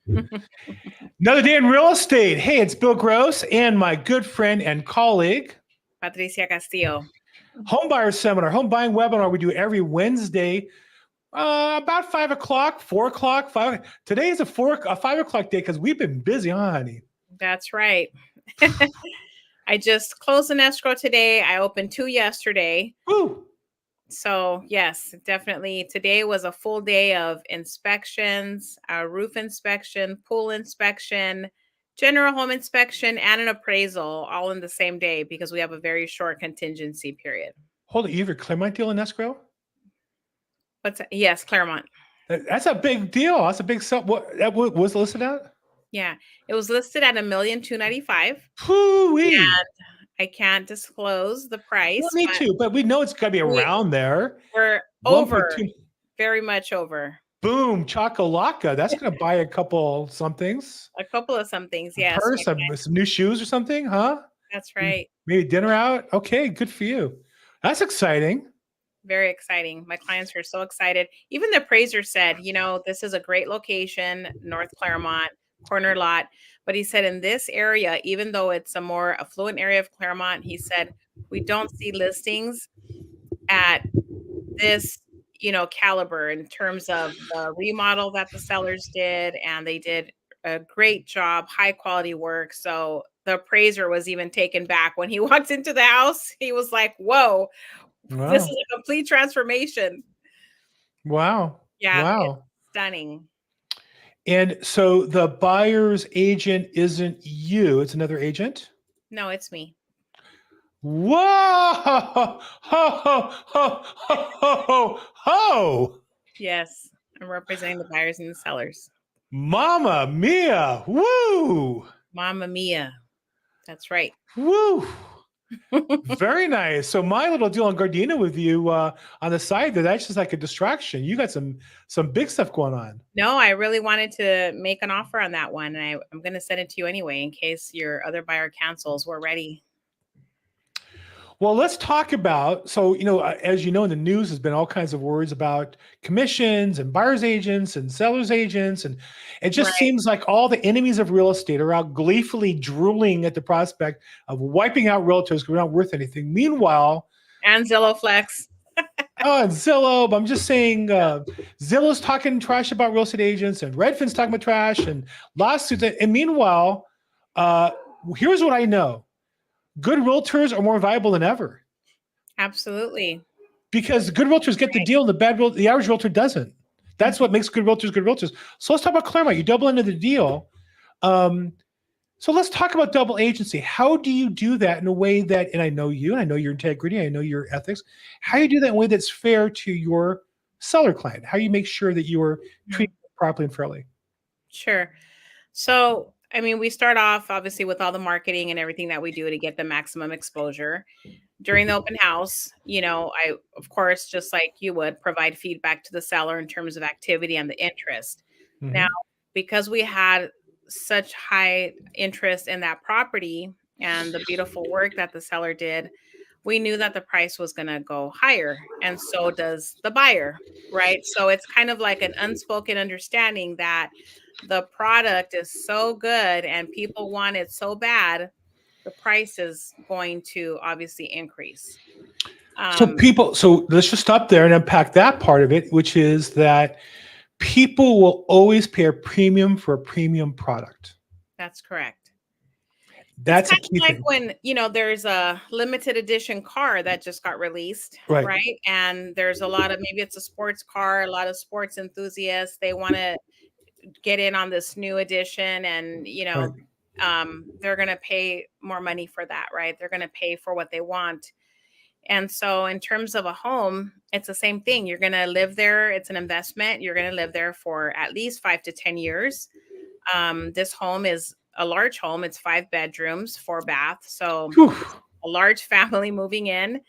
Another day in real estate. Hey, it's Bill Gross and my good friend and colleague, Patricia Castillo. Home Buyer Seminar, home buying webinar. We do every Wednesday, about 5 o'clock, 4 o'clock, 5. Today is a 5 o'clock day because we've been busy, huh, honey? That's right. I just closed an escrow today. I opened 2 yesterday. Woo! So yes, definitely. Today was a full day of inspections, a roof inspection, pool inspection, general home inspection, and an appraisal all in the same day because we have a very short contingency period. Hold it. You have your Claremont deal in escrow? Yes, Claremont. That's a big deal. That's a big sum. What was listed at? Yeah, it was listed at $1,295,000. Hoo-wee. And I can't disclose the price, You don't need to, but we know it's got to be around there. we're over, 1.2. very much over. Boom, chakalaka. That's going to buy a couple somethings. A couple of some things, A yes. purse, some new shoes or something, huh? That's right. Maybe dinner out. Okay, good for you. That's exciting. Very exciting. My clients were so excited. Even the appraiser said, this is a great location, North Claremont, corner lot. But he said in this area, even though it's a more affluent area of Claremont, he said, we don't see listings at this, caliber in terms of the remodel that the sellers did. And they did a great job, high quality work. So the appraiser was even taken back when he walked into the house. He was like, whoa, this is Wow. a complete transformation. Wow. Yeah, it's Wow. stunning. And so the buyer's agent isn't you, it's another agent? No, it's me. Whoa! Ho, ho, ho, ho, ho, ho. Yes, I'm representing the buyers and the sellers. Mama mia. Woo! Mamma mia. That's right. Woo! Very nice. So my little deal on Gardena with you on the side there, that's just like a distraction. You got some big stuff going on. No, I really wanted to make an offer on that one. And I'm going to send it to you anyway in case your other buyer cancels. We're ready. Well, let's talk about, as you know, in the news has been all kinds of words about commissions and buyer's agents and seller's agents. And it just Right. seems like all the enemies of real estate are out gleefully drooling at the prospect of wiping out realtors because we're not worth anything. Meanwhile, And Zillow Flex. and Zillow, but I'm just saying Zillow's talking trash about real estate agents and Redfin's talking about trash and lawsuits. And meanwhile, here's what I know. Good realtors are more valuable than ever. Absolutely. Because good realtors get the deal, the average realtor doesn't. That's what makes good realtors good realtors. So let's talk about Claremont. You double into the deal. So let's talk about double agency. How do you do that in a way that, and I know you, and I know your integrity, I know your ethics. How do you do that in a way that's fair to your seller client? How do you make sure that you are treated properly and fairly? Sure. So, we start off obviously with all the marketing and everything that we do to get the maximum exposure. During the open house, I, of course, just like you would, provide feedback to the seller in terms of activity and the interest. Mm-hmm. Now, because we had such high interest in that property and the beautiful work that the seller did, we knew that the price was going to go higher. And so does the buyer, right? So it's kind of like an unspoken understanding that the product is so good and people want it so bad, the price is going to obviously increase. So let's just stop there and unpack that part of it, which is that people will always pay a premium for a premium product. That's correct. That's it's a key like thing. when there's a limited edition car that just got released, right? And there's a lot of, maybe it's a sports car, a lot of sports enthusiasts, they want to get in on this new edition and, they're going to pay more money for that, right? They're going to pay for what they want. And so in terms of a home, it's the same thing. You're going to live there. It's an investment. You're going to live there for at least 5 to 10 years. This home is a large home. It's 5 bedrooms, 4 baths. So a large family moving in.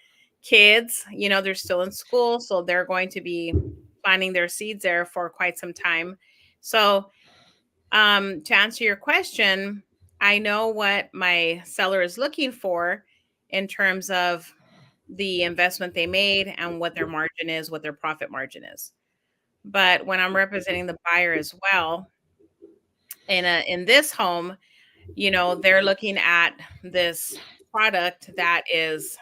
Kids, they're still in school. So they're going to be planting their seeds there for quite some time. So to answer your question, I know what my seller is looking for in terms of the investment they made and what their margin is, what their profit margin is. But when I'm representing the buyer as well, in this home, they're looking at this product that is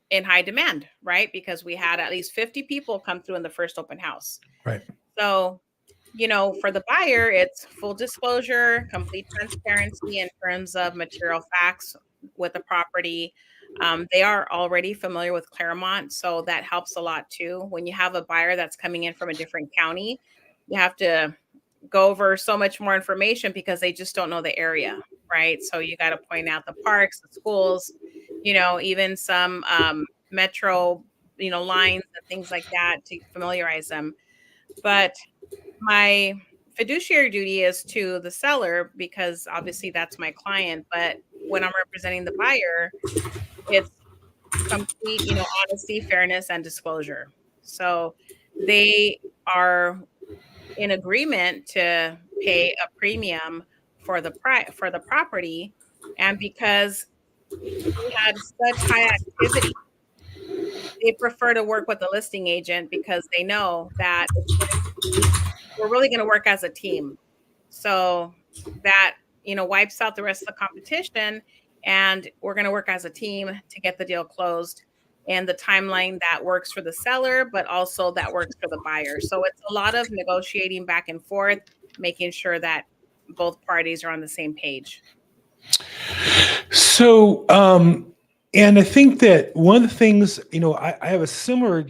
in high demand, right? Because we had at least 50 people come through in the first open house. Right. So, for the buyer, it's full disclosure, complete transparency in terms of material facts with the property. They are already familiar with Claremont, so that helps a lot too. When you have a buyer that's coming in from a different county, you have to go over so much more information because they just don't know the area, right? So you got to point out the parks, the schools, even some metro, lines and things like that to familiarize them. But my fiduciary duty is to the seller because obviously that's my client. But when I'm representing the buyer, it's complete, honesty, fairness, and disclosure. So they are in agreement to pay a premium for the for the property, and because we had such high activity, they prefer to work with a listing agent because they know that we're really going to work as a team. So that, wipes out the rest of the competition, and we're going to work as a team to get the deal closed and the timeline that works for the seller, but also that works for the buyer. So it's a lot of negotiating back and forth, making sure that both parties are on the same page. So, and I think that one of the things, I have a similar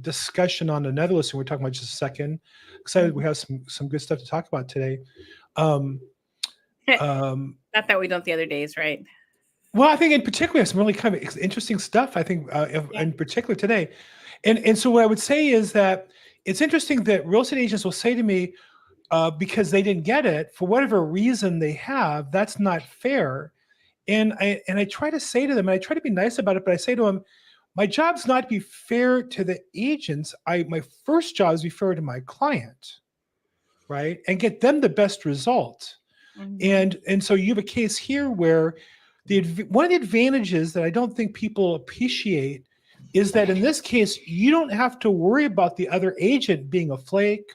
discussion on another listing we're talking about just a second. Excited we have some good stuff to talk about today. Not that we don't the other days, right? Well, I think in particular, some really kind of interesting stuff, I think, in particular today. And so what I would say is that it's interesting that real estate agents will say to me, because they didn't get it, for whatever reason they have, that's not fair. And I try to say to them, and I try to be nice about it, but I say to them, my job's not to be fair to the agents. My first job is to be fair to my client, right? And get them the best result. Mm-hmm. And so you have a case here where one of the advantages that I don't think people appreciate is that in this case, you don't have to worry about the other agent being a flake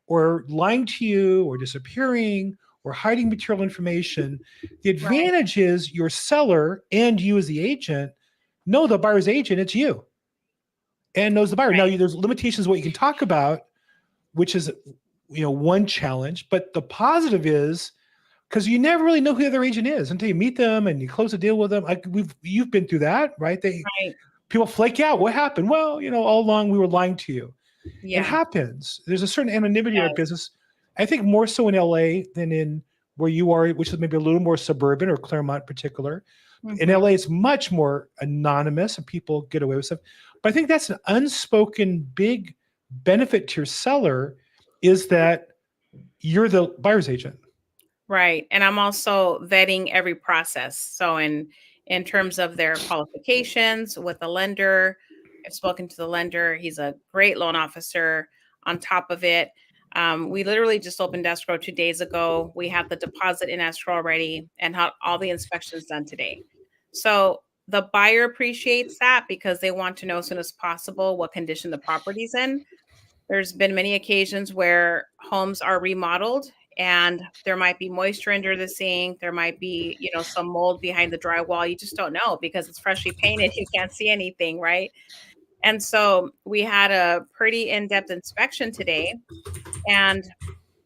or lying to you or disappearing or hiding material information. The advantage is your seller and you as the agent know the buyer's agent, it's you, and knows the buyer. Now, there's limitations what you can talk about, which is, one challenge. But the positive is, because you never really know who the other agent is until you meet them and you close a deal with them. Like you've been through that, right? People flake out. What happened? Well, all along we were lying to you. Yeah. It happens. There's a certain anonymity in our business. I think more so in LA than in where you are, which is maybe a little more suburban, or Claremont in particular. Mm-hmm. In LA, it's much more anonymous and people get away with stuff. But I think that's an unspoken big benefit to your seller, is that you're the buyer's agent. Right. And I'm also vetting every process. So in terms of their qualifications with the lender, I've spoken to the lender. He's a great loan officer. On top of it, we literally just opened escrow 2 days ago. We have the deposit in escrow already and had all the inspections done today. So the buyer appreciates that because they want to know as soon as possible what condition the property's in. There's been many occasions where homes are remodeled and there might be moisture under the sink. There might be, some mold behind the drywall. You just don't know because it's freshly painted. You can't see anything, right? And so we had a pretty in-depth inspection today. And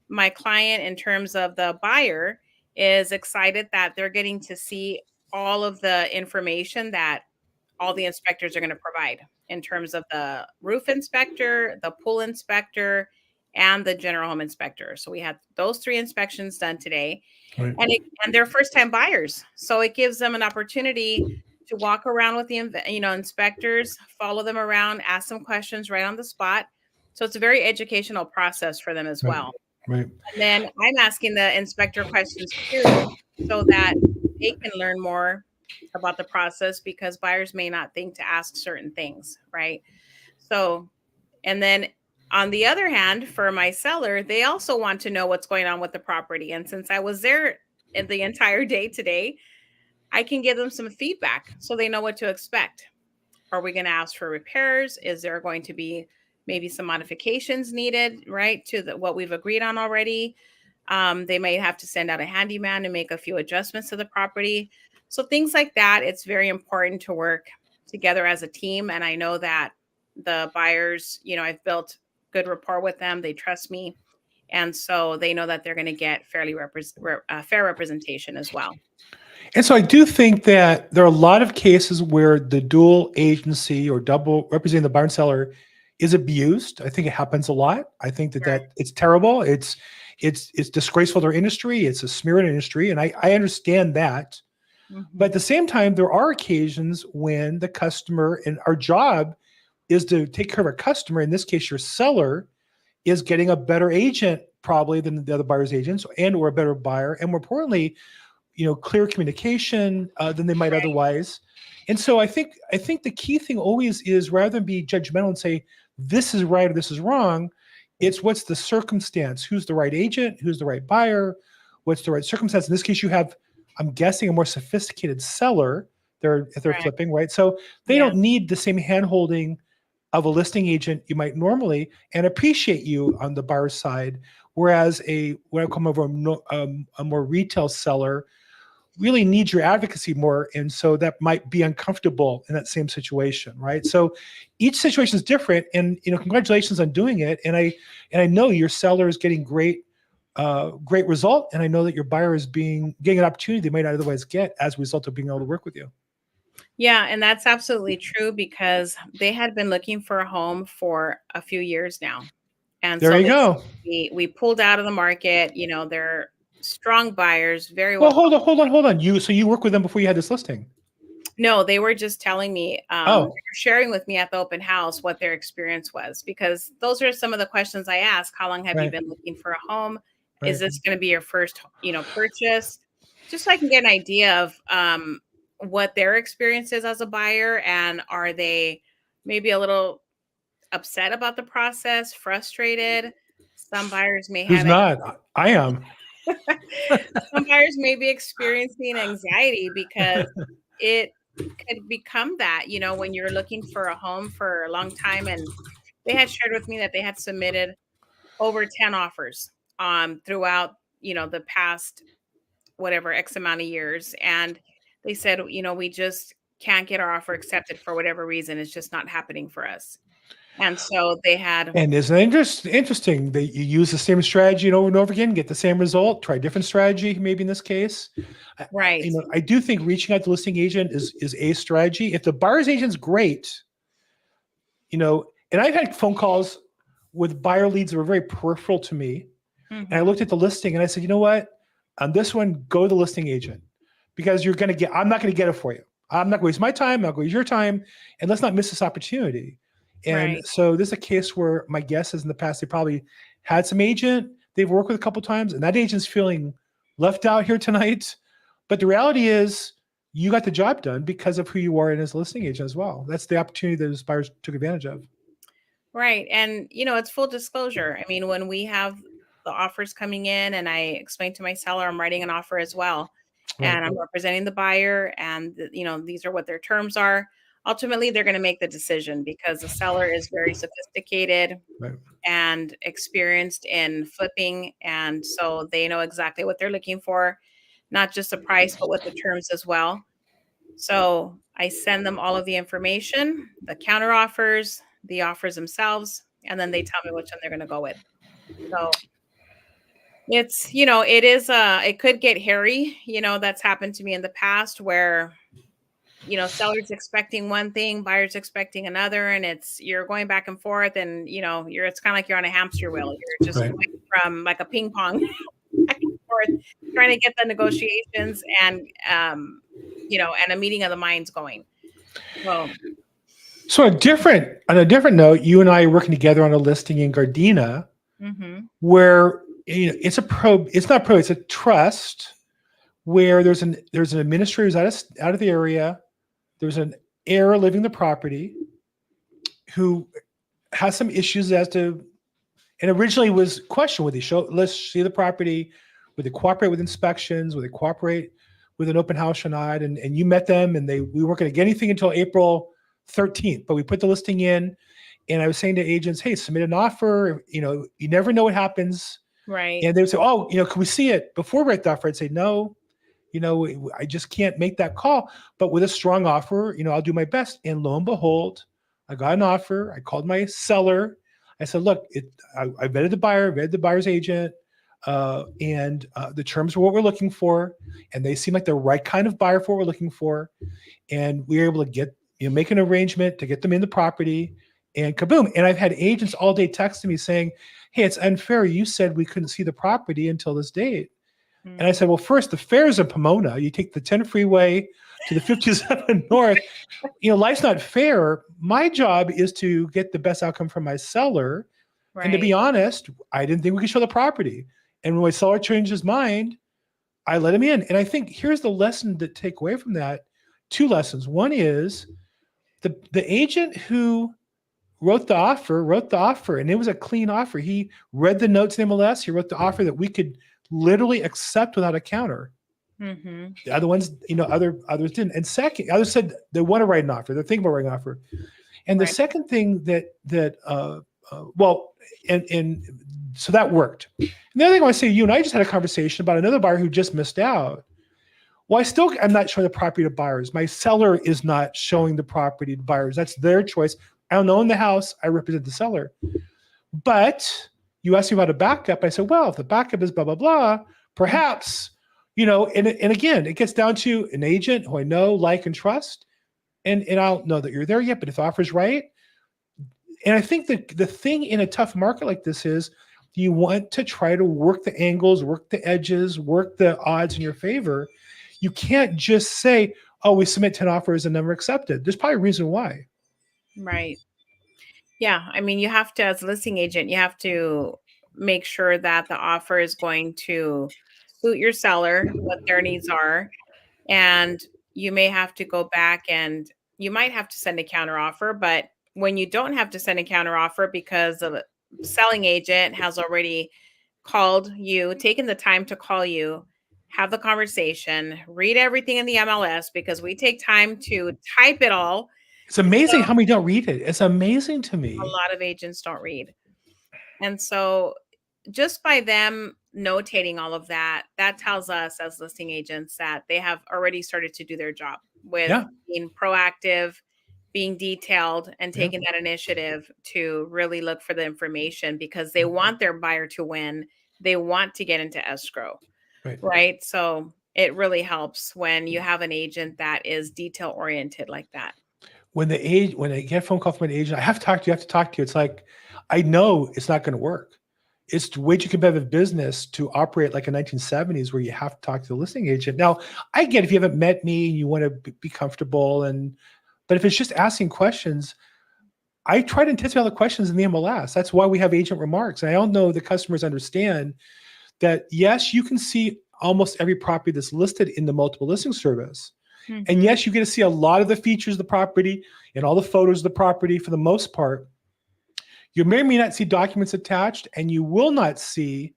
my client, in terms of the buyer, is excited that they're getting to see all of the information that all the inspectors are going to provide in terms of the roof inspector, the pool inspector, and the general home inspector. So we had those 3 inspections done today, right. And they're first-time buyers. So it gives them an opportunity to walk around with the inspectors, follow them around, ask them questions right on the spot. So it's a very educational process for them as well. Right. And then I'm asking the inspector questions too, so that they can learn more about the process, because buyers may not think to ask certain things, right? So, and then on the other hand, for my seller, they also want to know what's going on with the property. And since I was there the entire day today, I can give them some feedback so they know what to expect. Are we going to ask for repairs? Is there going to be maybe some modifications needed, right, to what we've agreed on already? They might have to send out a handyman to make a few adjustments to the property. So things like that, it's very important to work together as a team. And I know that the buyers, I've built good rapport with them. They trust me. And so they know that they're going to get fair representation as well. And so I do think that there are a lot of cases where the dual agency or double representing the buyer and seller is abused. I think it happens a lot. I think that it's terrible. It's disgraceful to our industry. It's a smear in industry. And I understand that. Mm-hmm. But at the same time, there are occasions when the customer, and our job is to take care of our customer. In this case, your seller is getting a better agent probably than the other buyer's agents, and or a better buyer. And more importantly, clear communication than they might otherwise. And so I think the key thing always is, rather than be judgmental and say, this is right or this is wrong, it's what's the circumstance, who's the right agent, who's the right buyer, what's the right circumstance. In this case, you have, I'm guessing, a more sophisticated seller if they're flipping, right? So they don't need the same hand-holding of a listing agent you might normally, and appreciate you on the buyer side. Whereas what I call a more retail seller really needs your advocacy more. And so that might be uncomfortable in that same situation, right? So each situation is different, and, congratulations on doing it. And I know your seller is getting great result. And I know that your buyer is getting an opportunity they might not otherwise get as a result of being able to work with you. Yeah, and that's absolutely true, because they had been looking for a home for a few years now. And there you go. We pulled out of the market. They're strong buyers, very well. Hold on. So you worked with them before you had this listing? No, they were just telling me, sharing with me at the open house what their experience was, because those are some of the questions I asked. How long have you been looking for a home? Right. Is this going to be your first, purchase? Just so I can get an idea of what their experience is as a buyer, and are they maybe a little upset about the process, frustrated? Some buyers may have. Who's not? I am. Some buyers may be experiencing anxiety because it could become that, when you're looking for a home for a long time. And they had shared with me that they had submitted over 10 offers throughout, the past whatever X amount of years. And they said, we just can't get our offer accepted for whatever reason. It's just not happening for us. And so they had. And isn't it interesting that you use the same strategy over and over again, get the same result, try a different strategy, maybe in this case? Right. I do think reaching out to the listing agent is a strategy. If the buyer's agent's great, and I've had phone calls with buyer leads that were very peripheral to me. Mm-hmm. And I looked at the listing and I said, you know what? On this one, go to the listing agent, because I'm not going to get it for you. I'm not going to waste my time. I'm not going to waste your time. And let's not miss this opportunity. And so this is a case where my guess is in the past, they probably had some agent they've worked with a couple of times, and that agent's feeling left out here tonight. But the reality is you got the job done because of who you are and as a listing agent as well. That's the opportunity that those buyers took advantage of. Right. And, it's full disclosure. I mean, when we have the offers coming in and I explain to my seller, I'm writing an offer as well. Right. And I'm representing the buyer, and, these are what their terms are. Ultimately, they're going to make the decision, because the seller is very sophisticated and experienced in flipping. And so they know exactly what they're looking for, not just the price, but what the terms as well. So I send them all of the information, the counter offers, the offers themselves, and then they tell me which one they're going to go with. So it's, it could get hairy. That's happened to me in the past where, sellers expecting one thing, buyers expecting another, and you're going back and forth, and it's kind of like you're on a hamster wheel. You're just going from like a ping pong back and forth, trying to get the negotiations and and a meeting of the minds going. So on a different note, you and I are working together on a listing in Gardena, mm-hmm. where it's a trust, where there's an administrator who's out of the area. There's an heir living the property who has some issues and originally was questioned, would they let's see the property, would they cooperate with inspections, would they cooperate with an open house or not? And you met them, and we weren't going to get anything until April 13th, but we put the listing in, and I was saying to agents, hey, submit an offer. You never know what happens. Right. And they would say, oh, can we see it before we write the offer? I'd say, no, I just can't make that call. But with a strong offer, I'll do my best. And lo and behold, I got an offer. I called my seller. I said, look, I vetted the buyer, vetted the buyer's agent, and the terms were what we're looking for. And they seem like the right kind of buyer for what we're looking for. And we were able to get, make an arrangement to get them in the property, and kaboom. And I've had agents all day texting me saying, hey, it's unfair. You said we couldn't see the property until this date. And I said, well, first, the fair's in Pomona. You take the 10 freeway to the 57 North. Life's not fair. My job is to get the best outcome from my seller. Right. And to be honest, I didn't think we could show the property. And when my seller changed his mind, I let him in. And I think here's the lesson to take away from that. 2 lessons. One is the agent who wrote the offer, and it was a clean offer. He read the notes in MLS. He wrote the offer that we could literally accept without a counter. Mm-hmm. The other ones, others didn't. And second, others said they want to write an offer. They're thinking about writing an offer. And the second thing so that worked. And the other thing I want to say, you and I just had a conversation about another buyer who just missed out. Well, I'm not showing the property to buyers. My seller is not showing the property to buyers. That's their choice. I don't own the house. I represent the seller. But you asked me about a backup. I said, well, if the backup is blah, blah, blah, perhaps, and again, it gets down to an agent who I know, like, and trust. And I don't know that you're there yet, but if the offer's right. And I think that the thing in a tough market like this is you want to try to work the angles, work the edges, work the odds in your favor. You can't just say, oh, we submit 10 offers and never accepted. There's probably a reason why. Right. Yeah. I mean, you have to, as a listing agent, you have to make sure that the offer is going to suit your seller, what their needs are. And you may have to go back and you might have to send a counter offer. But when you don't have to send a counter offer because the selling agent has already called you, taken the time to call you, have the conversation, read everything in the MLS, because we take time to type it all. It's amazing how many don't read it. It's amazing to me. A lot of agents don't read. And so just by them notating all of that, that tells us as listing agents that they have already started to do their job with being proactive, being detailed, and taking that initiative to really look for the information, because they want their buyer to win. They want to get into escrow, right? So it really helps when you have an agent that is detail oriented like that. When I get a phone call from an agent, I have to talk to you. It's like, I know it's not going to work. It's way too competitive business to operate like a 1970s where you have to talk to the listing agent. Now, I get if you haven't met me, you want to be comfortable, but if it's just asking questions, I try to anticipate all the questions in the MLS. That's why we have agent remarks. And I don't know the customers understand that, yes, you can see almost every property that's listed in the multiple listing service. Mm-hmm. And yes, you get to see a lot of the features of the property and all the photos of the property for the most part. You may or may not see documents attached, and you will not see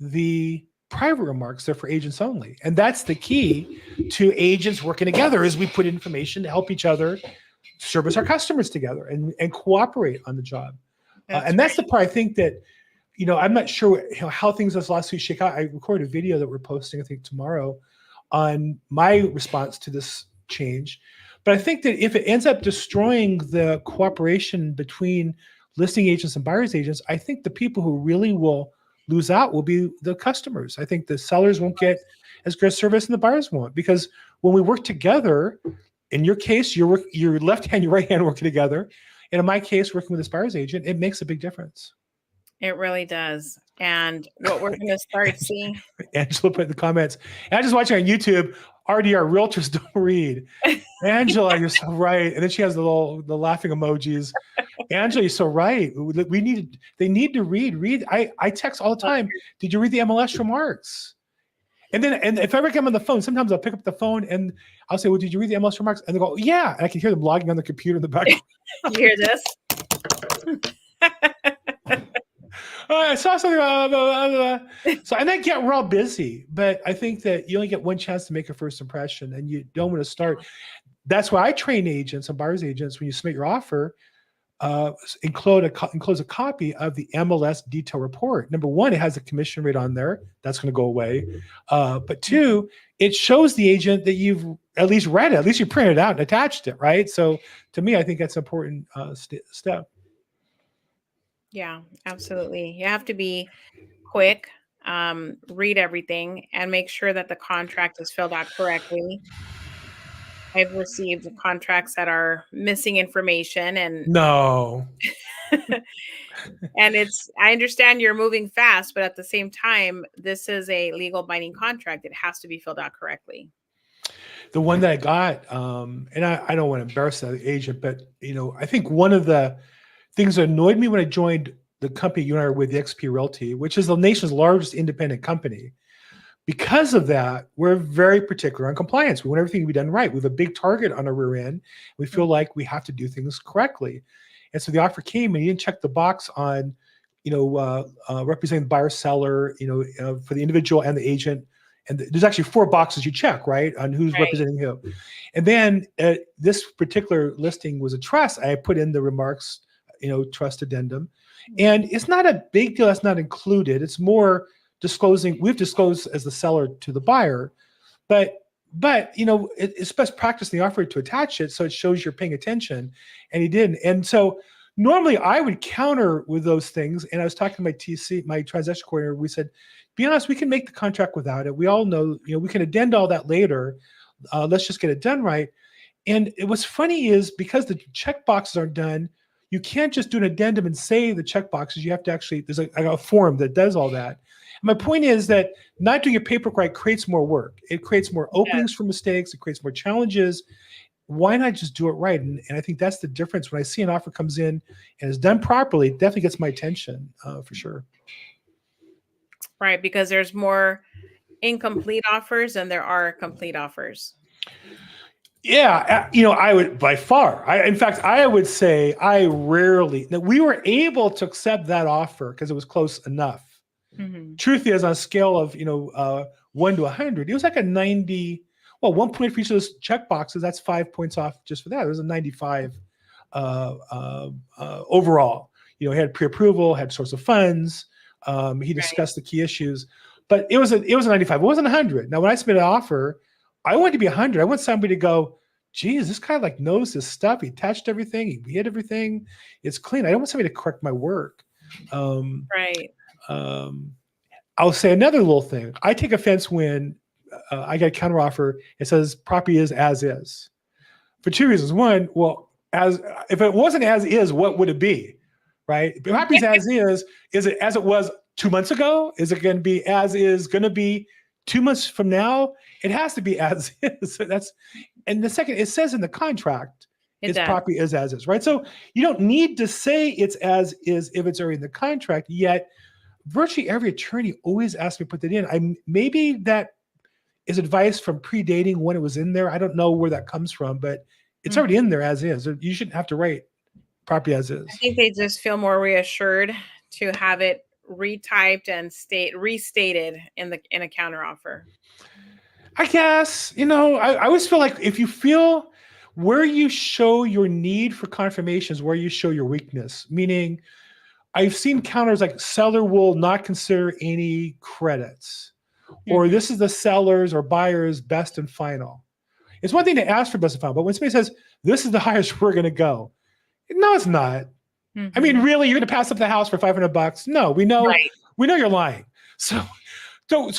the private remarks. They're for agents only. And that's the key to agents working together, is we put information to help each other service our customers together and cooperate on the job. That's the part I think that, I'm not sure how things this last week shake out. I recorded a video that we're posting, I think, tomorrow on my response to this change. But I think that if it ends up destroying the cooperation between listing agents and buyer's agents, I think the people who really will lose out will be the customers. I think the sellers won't get as good service and the buyers won't, because when we work together, in your case, your left hand, your right hand working together. And in my case, working with this buyer's agent, it makes a big difference. It really does. And what we're going to start seeing. Angela put in the comments, and I'm just watching on YouTube, RDR realtors don't read. Angela, you're so right. And then she has the laughing emojis. Angela, you're so right. They need to read. I text all the time. Did you read the MLS remarks? And if I ever get them on the phone, sometimes I'll pick up the phone and I'll say, well, did you read the MLS remarks? And they go, yeah. And I can hear them logging on the computer in the background. You hear this? I saw something. So, and again, we're all busy, but I think that you only get one chance to make a first impression, and you don't want to start. That's why I train agents and buyer's agents. When you submit your offer, enclose a copy of the MLS detail report. Number one, it has the commission rate on there. That's going to go away. But two, it shows the agent that you've at least read it. At least you printed it out and attached it, right? So to me, I think that's an important step. Yeah, absolutely. You have to be quick, read everything, and make sure that the contract is filled out correctly. I've received contracts that are missing information, and No. and I understand you're moving fast, but at the same time, this is a legal binding contract. It has to be filled out correctly. The one that I got, and I don't want to embarrass the agent, but I think one of the things that annoyed me when I joined the company you and I are with, the XP Realty, which is the nation's largest independent company. Because of that, we're very particular on compliance. We want everything to be done right. We have a big target on our rear end. We feel like we have to do things correctly. And so the offer came and he didn't check the box on, representing the buyer seller, for the individual and the agent. And there's actually 4 boxes you check, right, on who's representing who. And then this particular listing was a trust. I put in the remarks, trust addendum. And it's not a big deal. That's not included. It's more disclosing. We've disclosed as the seller to the buyer, but it's best practice in the offer to attach it so it shows you're paying attention, and he didn't. And so normally I would counter with those things. And I was talking to my transaction coordinator. We said, be honest, we can make the contract without it. We all know, we can addend all that later. Let's just get it done right. And what's funny is because the check boxes aren't done, you can't just do an addendum and say the check boxes. You have to actually, there's a form that does all that. My point is that not doing your paperwork right creates more work. It creates more openings for mistakes. It creates more challenges. Why not just do it right? And I think that's the difference. When I see an offer comes in and is done properly, it definitely gets my attention for sure. Right, because there's more incomplete offers than there are complete offers. Yeah, I would by far. In fact, I would say we were able to accept that offer because it was close enough. Mm-hmm. Truth is, on a scale of 1 to 100, it was like a 90. Well, 1 point for each of those check boxes. That's 5 points off just for that. It was a 95 overall. He had pre-approval, had source of funds. He discussed the key issues, but it was a 95. It wasn't 100. Now, when I submit an offer, I want it to be 100. I want somebody to go, geez, this guy knows his stuff. He attached everything. He hit everything. It's clean. I don't want somebody to correct my work. Right. I'll say another little thing. I take offense when I get a counter offer. It says property is as is, for 2 reasons. One, well, if it wasn't as is, what would it be, right? If property is as is it as it was 2 months ago? Is it going to be as is going to be 2 months from now? It has to be as is. And the second, it says in the contract, its property is as is, right? So you don't need to say it's as is if it's already in the contract. Yet virtually every attorney always asks me to put that in. Maybe that is advice from predating when it was in there. I don't know where that comes from, but it's already in there as is. You shouldn't have to write property as is. I think they just feel more reassured to have it retyped and restated in a counteroffer. I guess, I always feel like if you feel where you show your need for confirmation is where you show your weakness. Meaning, I've seen counters like seller will not consider any credits, or this is the seller's or buyer's best and final. It's one thing to ask for best and final, but when somebody says this is the highest we're going to go, no, it's not. Mm-hmm. I mean, really, you're going to pass up the house for $500? No, we know you're lying. So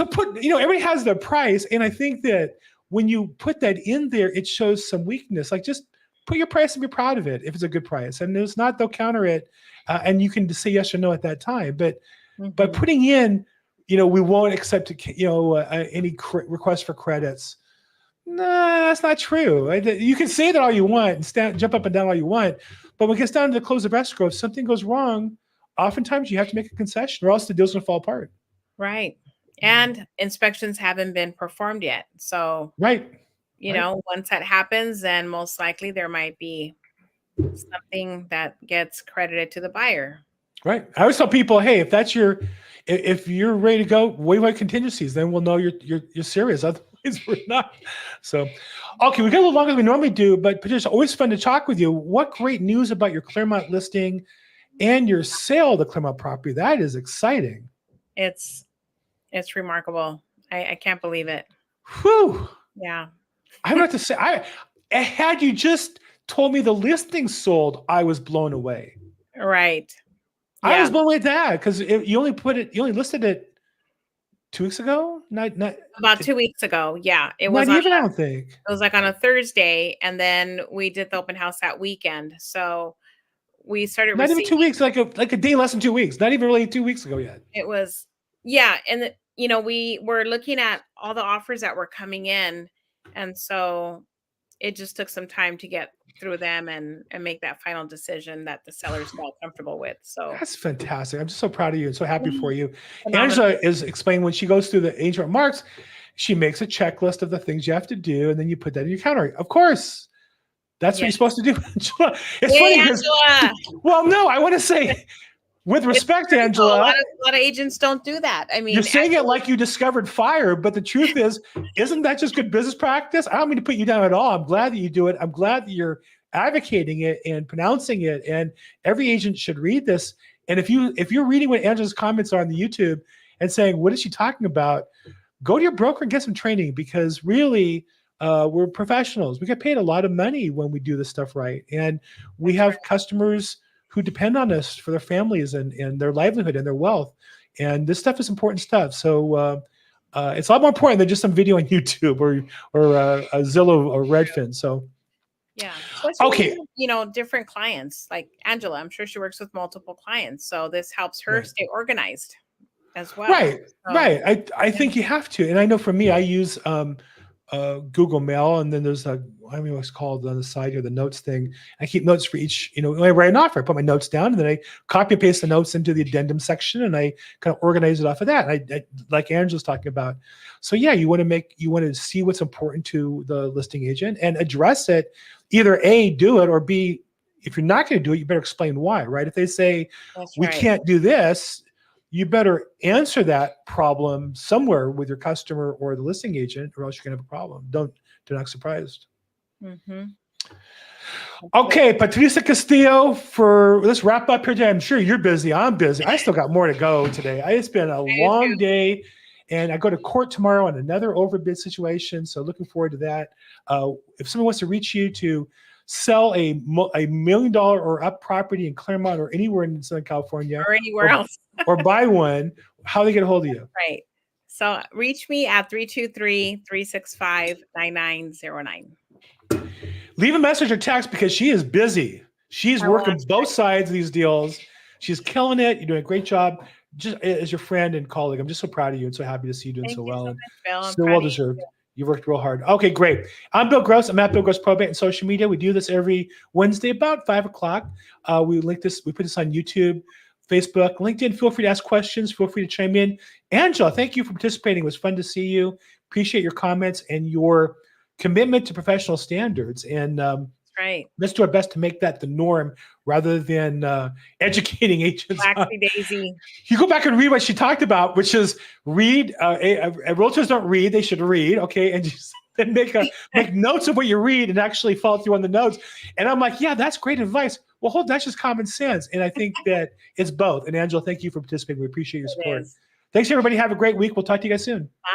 put, everybody has their price. And I think that when you put that in there, it shows some weakness. Like, just put your price and be proud of it if it's a good price. And if it's not, they'll counter it. And you can just say yes or no at that time. But but putting in, we won't accept, any requests for credits. No, that's not true. You can say that all you want and jump up and down all you want. But when it gets down to the close of escrow, if something goes wrong, oftentimes you have to make a concession or else the deal's going to fall apart. Right. And inspections haven't been performed yet. So, once that happens, then most likely there might be something that gets credited to the buyer. Right. I always tell people, hey, if you're ready to go, waive contingencies, then we'll know you're serious. We're not. So, okay, we got a little longer than we normally do, but Patricia, always fun to talk with you. What great news about your Claremont listing and your sale of the Claremont property. That is exciting. It's remarkable. I can't believe it. Whew. Yeah. I would have to say, had you just told me the listing sold, I was blown away. Right. Yeah. I was blown away at that because you only listed it 2 weeks ago. Not about 2 weeks ago. Yeah, it was not even. I don't think it was like on a Thursday, and then we did the open house that weekend. So we started. Not even 2 weeks, like a day less than 2 weeks. Not even really 2 weeks ago yet. It was, yeah, and we were looking at all the offers that were coming in, and so it just took some time to get through them and make that final decision that the sellers felt comfortable with. So that's fantastic. I'm just so proud of you and so happy for you. Angela is explaining when she goes through the agent remarks, she makes a checklist of the things you have to do, and then you put that in your counter. Of course, that's what you're supposed to do, Angela. It's funny Angela. Well, no, I want to say, with respect, Angela, a lot of agents don't do that. I mean, you're saying it like you discovered fire, but the truth is, isn't that just good business practice? I don't mean to put you down at all. I'm glad that you do it. I'm glad that you're advocating it and pronouncing it. And every agent should read this. And if you're reading what Angela's comments are on the YouTube and saying, what is she talking about? Go to your broker and get some training, because really, we're professionals. We get paid a lot of money when we do this stuff right. And we have customers who depend on us for their families and their livelihood and their wealth. And this stuff is important stuff. So it's a lot more important than just some video on YouTube or Zillow or Redfin. So yeah. Especially, different clients like Angela. I'm sure she works with multiple clients. So this helps her stay organized as well. Right. So, right. I think you have to. And I know for me, I use Google Mail, and then there's I don't know what's called on the side here, the notes thing. I keep notes for each, when I write an offer, I put my notes down, and then I copy and paste the notes into the addendum section, and I kind of organize it off of that. And I like Angela's talking about. So yeah, you want to see what's important to the listing agent and address it. Either A, do it, or B, if you're not going to do it, you better explain why, right? If they say we can't do this, you better answer that problem somewhere with your customer or the listing agent, or else you're going to have a problem. Don't act surprised. Mm-hmm. Okay, Patricia Castillo, let's wrap up here today. I'm sure you're busy. I'm busy. I still got more to go today. It's been a long day, and I go to court tomorrow on another overbid situation. So looking forward to that. If someone wants to reach you to sell a $1 million or up property in Claremont or anywhere in Southern California, or anywhere else, or buy one, how do they get a hold of you? Right. So reach me at 323-365-9909. Leave a message or text, because she is busy. She's working both sides of these deals. She's killing it. You're doing a great job. Just as your friend and colleague, I'm just so proud of you and so happy to see you doing so well. Much, Bill. So well deserved. You worked real hard. Okay, great. I'm Bill Gross. I'm at Bill Gross Probate and social media. We do this every Wednesday about 5 o'clock. We put this on YouTube, Facebook, LinkedIn. Feel free to ask questions. Feel free to chime in. Angela, thank you for participating. It was fun to see you. Appreciate your comments and your commitment to professional standards. And right. Let's do our best to make that the norm rather than educating agents. Daisy. You go back and read what she talked about, which is read. Realtors don't read; they should read. Okay, and just make notes of what you read and actually follow through on the notes. And I'm like, yeah, that's great advice. Well, that's just common sense. And I think that it's both. And Angela, thank you for participating. We appreciate your support. Thanks, everybody. Have a great week. We'll talk to you guys soon. Bye.